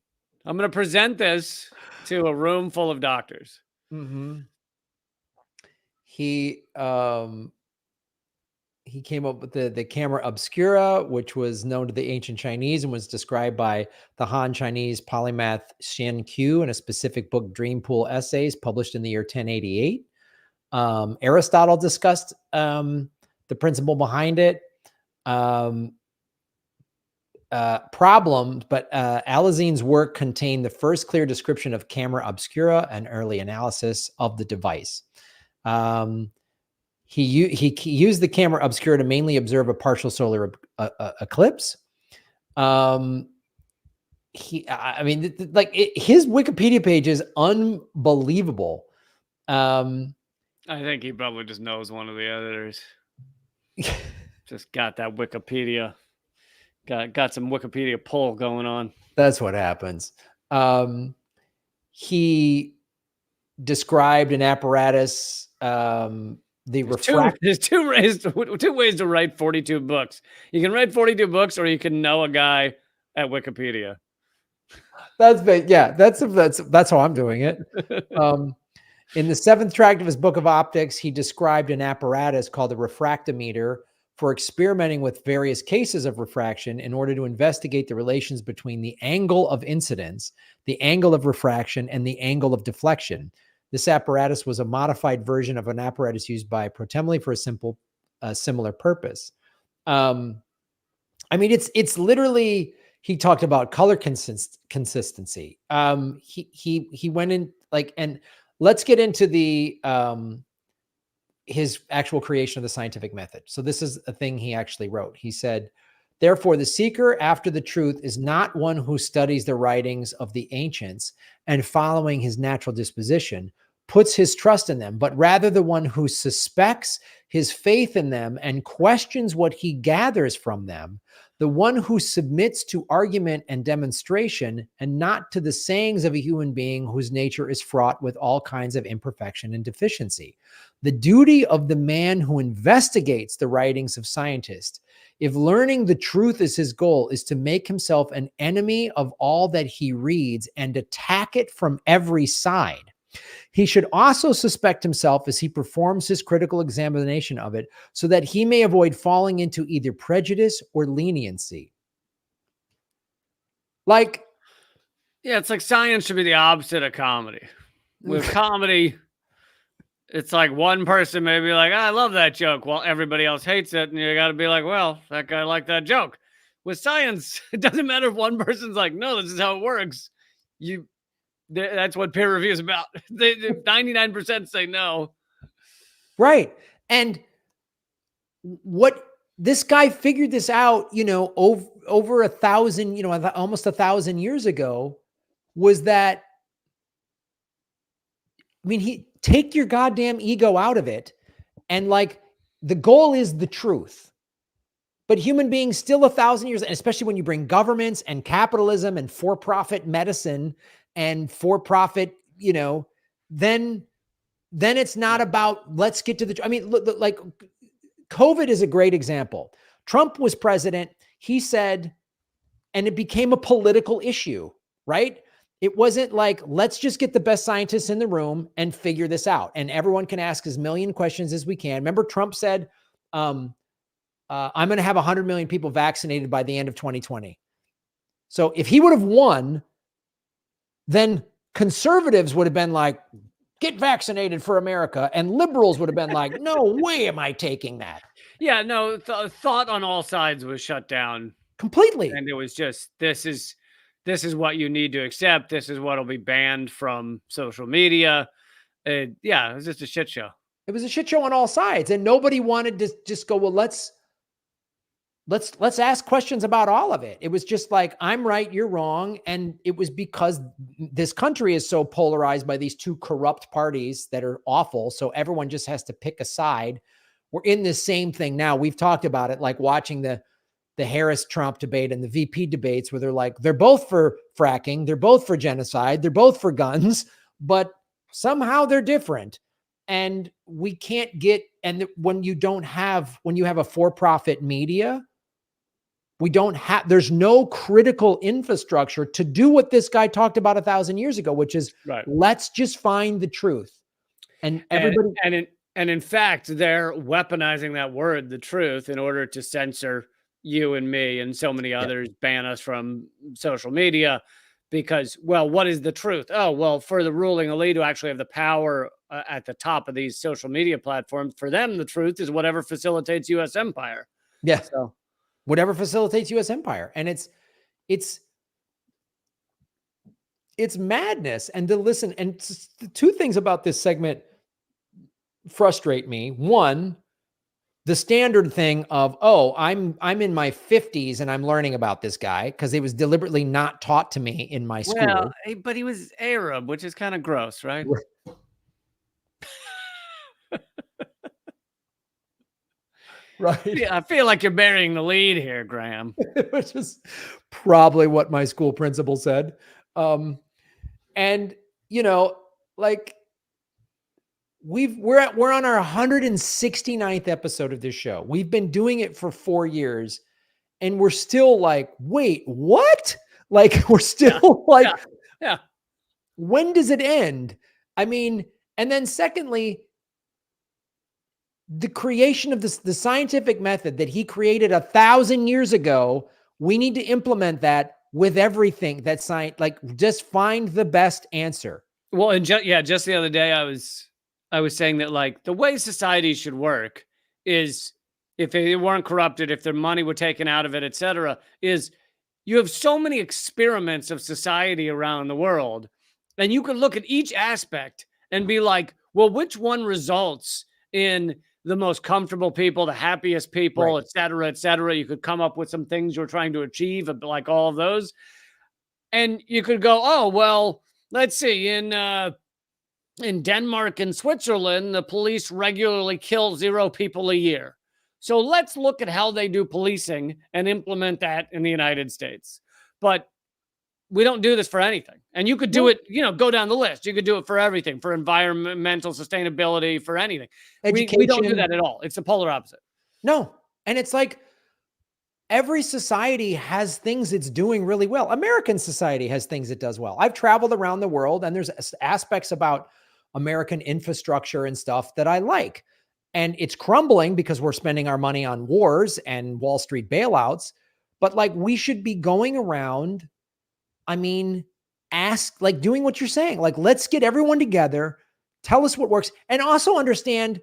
I'm going to present this to a room full of doctors. He came up with the camera obscura, which was known to the ancient Chinese and was described by the Han Chinese polymath Shen Qiu in a specific book, Dream Pool Essays, published in the year 1088. Aristotle discussed the principle behind it. Problems, but Alazine's work contained the first clear description of camera obscura and early analysis of the device. He used the camera obscura to mainly observe a partial solar eclipse. I mean, his Wikipedia page is unbelievable. I think he probably just knows one of the editors. Just got that Wikipedia. Got some Wikipedia pull going on. That's what happens. He described an apparatus. There's two ways to write 42 books. You can write 42 books, or you can know a guy at Wikipedia. That's how I'm doing it. In the 7th tract of his Book of Optics, he described an apparatus called a refractometer for experimenting with various cases of refraction in order to investigate the relations between the angle of incidence, the angle of refraction, and the angle of deflection. This apparatus was a modified version of an apparatus used by Protemli for a similar purpose. I mean, it's literally, he talked about color consistency. He went in and let's get into the his actual creation of the scientific method. So this is a thing he actually wrote. He said, therefore, the seeker after the truth is not one who studies the writings of the ancients and following his natural disposition, puts his trust in them, but rather the one who suspects his faith in them and questions what he gathers from them, the one who submits to argument and demonstration and not to the sayings of a human being whose nature is fraught with all kinds of imperfection and deficiency. The duty of the man who investigates the writings of scientists, if learning the truth is his goal, is to make himself an enemy of all that he reads and attack it from every side. He should also suspect himself as he performs his critical examination of it, so that he may avoid falling into either prejudice or leniency. It's like science should be the opposite of comedy. With comedy, it's like one person may be like, I love that joke, while everybody else hates it. And you got to be like, well, that guy liked that joke. With science, it doesn't matter if one person's like, no, this is how it works. That's what peer review is about. 99% say no. Right. And what this guy figured this out, over 1,000, almost 1,000 years ago, was that, take your goddamn ego out of it. And the goal is the truth. But human beings still 1,000 years, and especially when you bring governments and capitalism and for-profit medicine and for-profit, then it's not about, let's get to the, COVID is a great example. Trump was president. He said, and it became a political issue, right? It wasn't like, let's just get the best scientists in the room and figure this out. And everyone can ask as million questions as we can. Remember, Trump said, I'm going to have 100 million people vaccinated by the end of 2020. So if he would have won, then conservatives would have been like, get vaccinated for America. And liberals would have been like, no way am I taking that. Yeah, no, thought on all sides was shut down completely. And it was just, this is what you need to accept. This is what will be banned from social media. It was just a shit show. It was a shit show on all sides. And nobody wanted to just go, well, let's let's ask questions about all of it. It was just like, I'm right, you're wrong. And it was because this country is so polarized by these two corrupt parties that are awful. So everyone just has to pick a side. We're in this same thing now. We've talked about it, like watching the Harris Trump debate and the VP debates, where they're both for fracking, they're both for genocide, they're both for guns, but somehow they're different. And we can't get, and when you have a for-profit media, there's no critical infrastructure to do what this guy talked about 1,000 years ago, which is let's just find the truth. And everybody, and in fact, they're weaponizing that word, the truth, in order to censor you and me and so many others, ban us from social media, because, well, what is the truth? Oh, well, for the ruling elite who actually have the power at the top of these social media platforms, for them, the truth is whatever facilitates U.S. empire. Yeah. So whatever facilitates U.S. empire. And it's madness. And the two things about this segment frustrate me. One, the standard thing of, oh, I'm in my 50s and I'm learning about this guy because it was deliberately not taught to me in my school. Well, but he was Arab, which is kind of gross, right? Right. Yeah, I feel like you're burying the lead here, Graham. Which is probably what my school principal said. And like we're on our 169th episode of this show. We've been doing it for 4 years, and we're still like, wait, what? Like, we're still yeah. When does it end? I mean, and then secondly, the creation of the scientific method that he created 1,000 years ago, we need to implement that with everything that science, like, just find the best answer. Well, and just the other day, I was saying that, like, the way society should work is, if they weren't corrupted, if their money were taken out of it, etc., is you have so many experiments of society around the world, and you can look at each aspect and be like, well, which one results in the most comfortable people, the happiest people, et cetera, et cetera. You could come up with some things you're trying to achieve, like all of those. And you could go, oh, well, let's see, in Denmark and Switzerland, the police regularly kill 0 people a year. So let's look at how they do policing and implement that in the United States. But we don't do this for anything. And you could do it, go down the list. You could do it for everything, for environmental sustainability, for anything. Education. We don't do that at all. It's the polar opposite. No. And it's like, every society has things it's doing really well. American society has things it does well. I've traveled around the world, and there's aspects about American infrastructure and stuff that I like. And it's crumbling because we're spending our money on wars and Wall Street bailouts. But like, we should be going around, doing what you're saying. Like, let's get everyone together, tell us what works, and also understand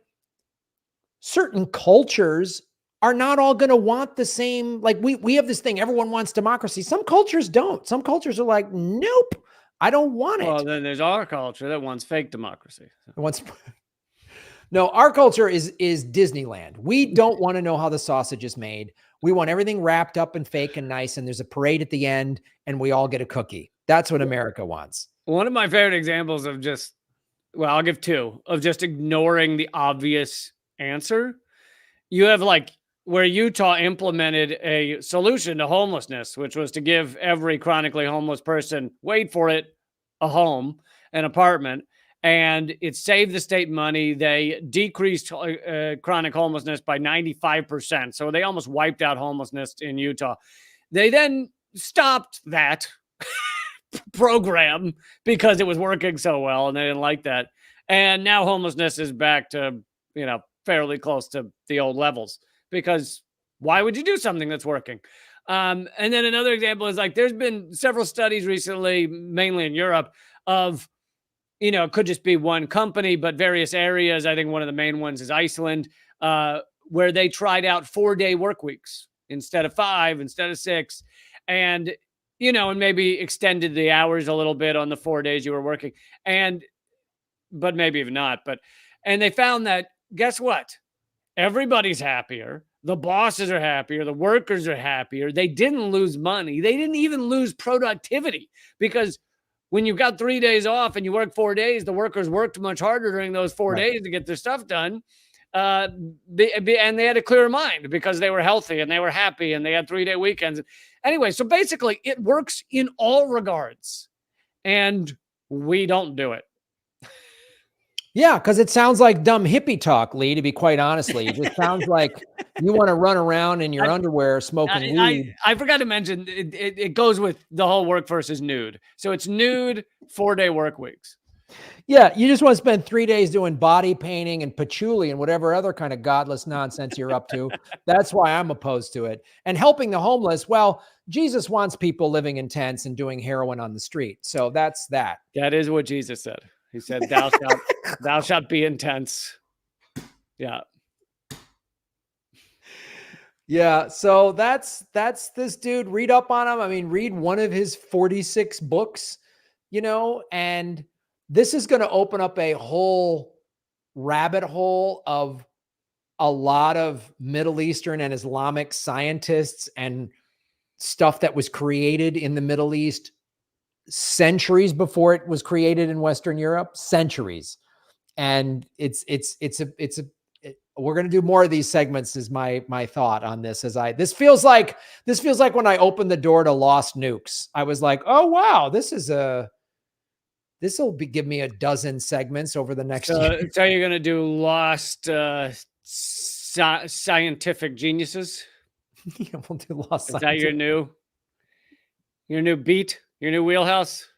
certain cultures are not all going to want the same. Like, we have this thing, everyone wants democracy. Some cultures don't. Some cultures are like, nope, I don't want it. Well, then there's our culture that wants fake democracy. No, our culture is Disneyland. We don't want to know how the sausage is made. We want everything wrapped up and fake and nice, and there's a parade at the end, and we all get a cookie. That's what America wants. One of my favorite examples of I'll give 2, of just ignoring the obvious answer. You have, like, where Utah implemented a solution to homelessness, which was to give every chronically homeless person, wait for it, a home, an apartment. And it saved the state money. They decreased chronic homelessness by 95%. So they almost wiped out homelessness in Utah. They then stopped that program because it was working so well, and they didn't like that. And now homelessness is back to, fairly close to the old levels, because why would you do something that's working? And then another example is, like, there's been several studies recently, mainly in Europe, of, it could just be one company, but various areas. I think one of the main ones is Iceland, where they tried out 4-day work weeks instead of 5, instead of 6. And, and maybe extended the hours a little bit on the 4 days you were working, but maybe even not. And they found that, guess what? Everybody's happier. the bosses are happier, the workers are happier. They didn't lose money. They didn't even lose productivity, because when you've got 3 days off and you work 4 days, the workers worked much harder during those 4 days to get their stuff done. And they had a clear mind because they were healthy and they were happy and they had 3-day weekends. Anyway, so basically it works in all regards, and we don't do it. Yeah, because it sounds like dumb hippie talk, Lee, to be quite honestly. It just sounds like you want to run around in your underwear smoking weed. I forgot to mention, it goes with the whole work versus nude. So it's nude 4-day work weeks. Yeah, you just want to spend 3 days doing body painting and patchouli and whatever other kind of godless nonsense you're up to. That's why I'm opposed to it. And helping the homeless, well, Jesus wants people living in tents and doing heroin on the street. So that's that. That is what Jesus said. He said, thou shalt be intense. Yeah. Yeah. So that's this dude. Read up on him. I mean, read one of his 46 books, and this is going to open up a whole rabbit hole of a lot of Middle Eastern and Islamic scientists and stuff that was created in the Middle East centuries before it was created in Western Europe, centuries. And we're going to do more of these segments is my thought on this. This feels like when I opened the door to Lost Nukes. I was like, oh wow, this will give me a dozen segments over the next year. So you're going to do Lost Scientific Geniuses? Yeah, we'll do Lost. Is that your new beat? Your new wheelhouse?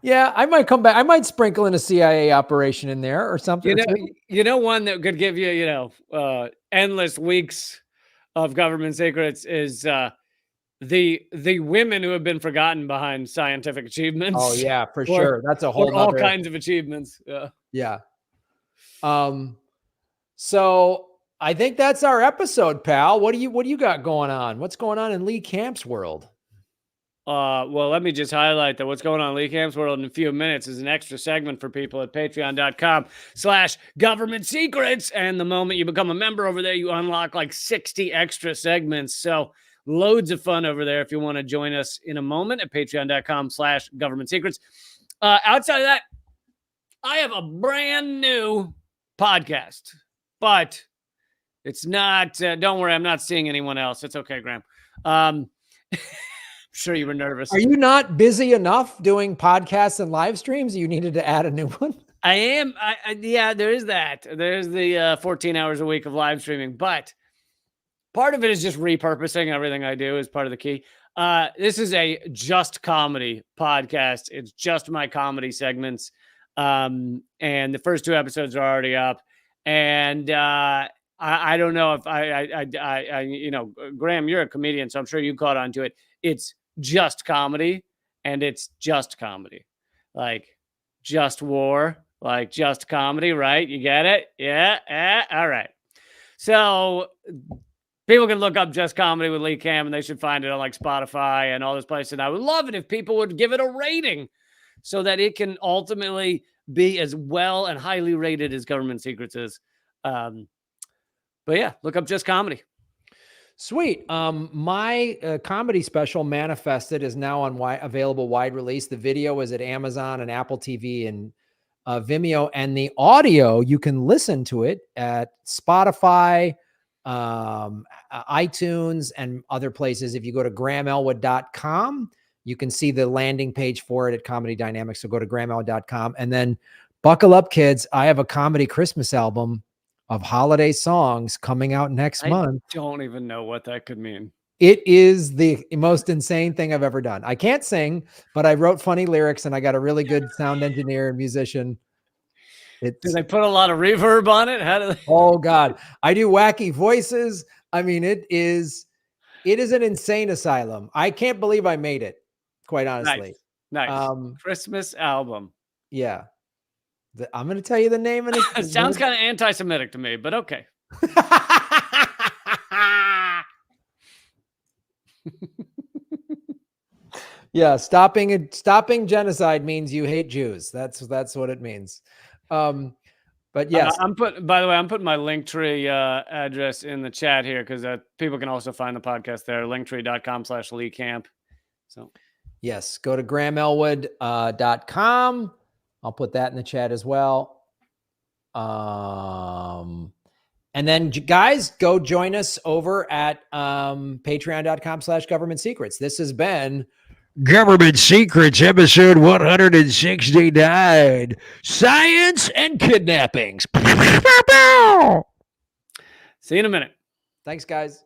Yeah, I might come back. I might sprinkle in a CIA operation in there or something. One that could give you, endless weeks of government secrets is the women who have been forgotten behind scientific achievements. Oh yeah, for sure. That's a whole all kinds of achievements. Yeah. So I think that's our episode, pal. What do you got going on? What's going on in Lee Camp's world? Well, let me just highlight that what's going on in Lee Camp's world in a few minutes is an extra segment for people at patreon.com/government secrets. And the moment you become a member over there, you unlock like 60 extra segments. So loads of fun over there if you want to join us in a moment at patreon.com/government secrets. Outside of that, I have a brand new podcast, but it's not, don't worry, I'm not seeing anyone else. It's okay, Graham. Sure you were nervous. Are you not busy enough doing podcasts and live streams? You needed to add a new one? I am. Yeah, there is that. There's the 14 hours a week of live streaming, but part of it is just repurposing everything I do is part of the key. This is a just comedy podcast. It's just my comedy segments. And the first 2 episodes are already up. And I don't know if Graham, you're a comedian, so I'm sure you caught on to it. It's just comedy, and it's just comedy, like just war, like just comedy, right? You get it? Yeah. All right. So people can look up Just Comedy with Lee Camp, and they should find it on like Spotify and all those places. And I would love it if people would give it a rating so that it can ultimately be as well and highly rated as Government Secrets is. But yeah, look up Just Comedy. Sweet. My comedy special Manifested is now on available wide release. The video is at Amazon and Apple TV and Vimeo, and the audio, you can listen to it at Spotify, iTunes, and other places. If you go to grahamelwood.com, you can see the landing page for it at Comedy Dynamics. So go to grahamelwood.com, and then buckle up, kids. I have a comedy Christmas album of holiday songs coming out next month. I don't even know what that could mean. It is the most insane thing I've ever done. I can't sing, but I wrote funny lyrics and I got a really good sound engineer and musician. Do they put a lot of reverb on it? How do they? Oh God, I do wacky voices. I mean, it is an insane asylum. I can't believe I made it, quite honestly. Nice. Christmas album. Yeah. I'm going to tell you the name of it. It sounds kind of anti-Semitic to me, but okay. Yeah, stopping genocide means you hate Jews. That's what it means. But yes, By the way, I'm putting my Linktree address in the chat here because people can also find the podcast there. Linktree.com/LeeCamp. So yes, go to grahamelwood.com. I'll put that in the chat as well. And then guys, go join us over at patreon.com/government secrets. This has been Government Secrets, episode 169. Science and Kidnappings. see you in a minute. Thanks, guys.